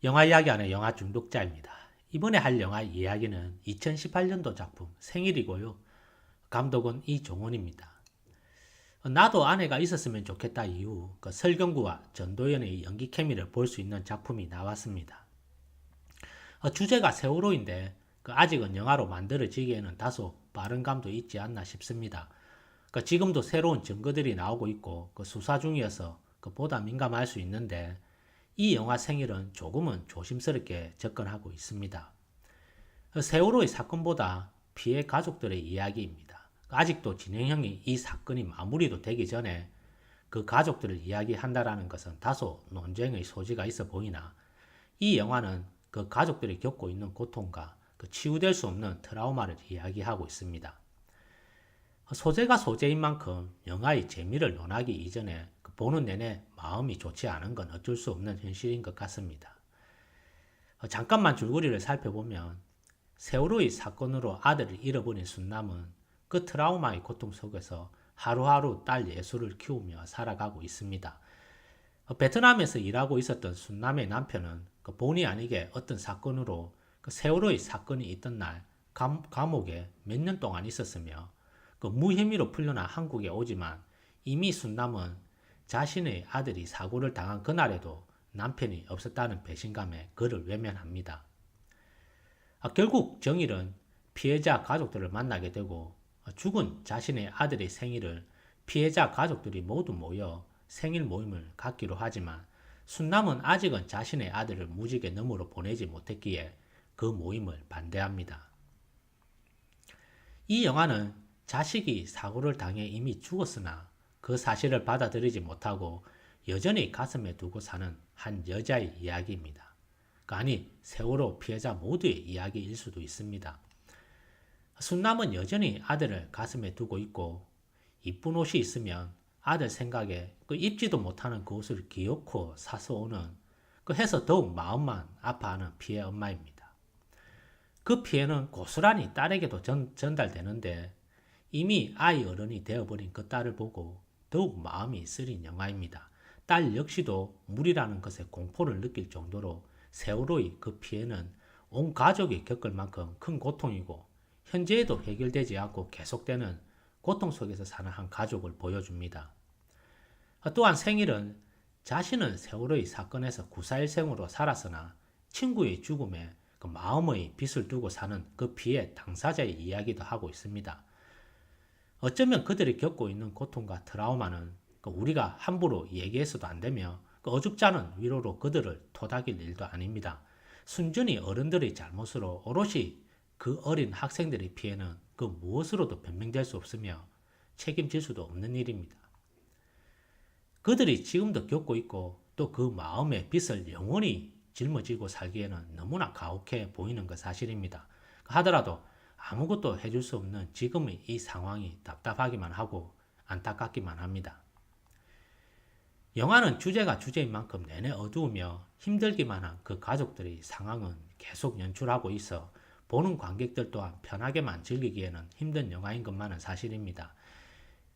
영화 이야기 안에 영화 중독자입니다. 이번에 할 영화 이야기는 2018년도 작품 생일이고요. 감독은 이종원입니다. 나도 아내가 있었으면 좋겠다 이후 설경구와 전도연의 연기 케미를 볼 수 있는 작품이 나왔습니다. 주제가 세월호인데 아직은 영화로 만들어지기에는 다소 빠른 감도 있지 않나 싶습니다. 지금도 새로운 증거들이 나오고 있고 수사 중이어서 보다 민감할 수 있는데 이 영화 생일은 조금은 조심스럽게 접근하고 있습니다. 세월호의 사건보다 피해 가족들의 이야기입니다. 아직도 진행형이 이 사건이 마무리도 되기 전에 그 가족들을 이야기한다는 것은 다소 논쟁의 소지가 있어 보이나 이 영화는 그 가족들이 겪고 있는 고통과 치유될 수 없는 트라우마를 이야기하고 있습니다. 소재가 소재인 만큼 영화의 재미를 논하기 이전에 보는 내내 마음이 좋지 않은 건 어쩔 수 없는 현실인 것 같습니다. 잠깐만 줄거리를 살펴보면 세월호의 사건으로 아들을 잃어버린 순남은 그 트라우마의 고통 속에서 하루하루 딸 예수를 키우며 살아가고 있습니다. 베트남에서 일하고 있었던 순남의 남편은 본의 아니게 어떤 사건으로 세월호의 사건이 있던 날 감옥에 몇 년 동안 있었으며 무혐의로 풀려나 한국에 오지만 이미 순남은 자신의 아들이 사고를 당한 그날에도 남편이 없었다는 배신감에 그를 외면합니다. 결국 정일은 피해자 가족들을 만나게 되고 죽은 자신의 아들의 생일을 피해자 가족들이 모두 모여 생일 모임을 갖기로 하지만 순남은 아직은 자신의 아들을 무직의 넘으로 보내지 못했기에 그 모임을 반대합니다. 이 영화는 자식이 사고를 당해 이미 죽었으나 그 사실을 받아들이지 못하고 여전히 가슴에 두고 사는 한 여자의 이야기입니다. 아니, 세월호 피해자 모두의 이야기일 수도 있습니다. 순남은 여전히 아들을 가슴에 두고 있고 이쁜 옷이 있으면 아들 생각에 입지도 못하는 그 옷을 기어코 사서 오는 해서 더욱 마음만 아파하는 피해 엄마입니다. 그 피해는 고스란히 딸에게도 전달되는데 이미 아이 어른이 되어버린 그 딸을 보고 더욱 마음이 쓰린 영화입니다. 딸 역시도 물이라는 것에 공포를 느낄 정도로 세월호의 그 피해는 온 가족이 겪을 만큼 큰 고통이고 현재에도 해결되지 않고 계속되는 고통 속에서 사는 한 가족을 보여줍니다. 또한 생일은 자신은 세월호의 사건에서 구사일생으로 살았으나 친구의 죽음에 마음의 빚을 두고 사는 그 피해 당사자의 이야기도 하고 있습니다. 어쩌면 그들이 겪고 있는 고통과 트라우마는 우리가 함부로 얘기해서도 안 되며 어줍지 않은 위로로 그들을 토닥일 일도 아닙니다. 순전히 어른들의 잘못으로 오롯이 그 어린 학생들의 피해는 그 무엇으로도 변명될 수 없으며 책임질 수도 없는 일입니다. 그들이 지금도 겪고 있고 또 그 마음의 빚을 영원히 짊어지고 살기에는 너무나 가혹해 보이는 것 사실입니다. 하더라도 아무것도 해줄 수 없는 지금의 이 상황이 답답하기만 하고 안타깝기만 합니다. 영화는 주제가 주제인 만큼 내내 어두우며 힘들기만 한 그 가족들의 상황은 계속 연출하고 있어 보는 관객들 또한 편하게만 즐기기에는 힘든 영화인 것만은 사실입니다.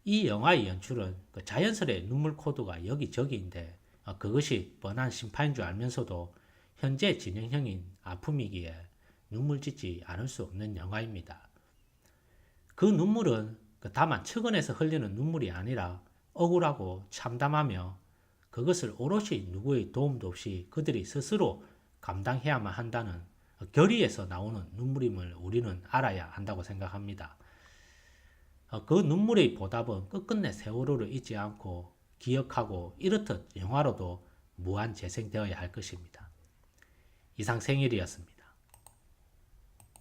이 영화의 연출은 자연스레 눈물 코드가 여기저기인데 그것이 뻔한 심파인 줄 알면서도 현재 진행형인 아픔이기에 눈물 짓지 않을 수 없는 영화입니다. 그 눈물은 다만 측은해서 흘리는 눈물이 아니라 억울하고 참담하며 그것을 오롯이 누구의 도움도 없이 그들이 스스로 감당해야만 한다는 결의에서 나오는 눈물임을 우리는 알아야 한다고 생각합니다. 그 눈물의 보답은 끝끝내 세월호를 잊지 않고 기억하고 이렇듯 영화로도 무한 재생되어야 할 것입니다. 이상 생일이었습니다.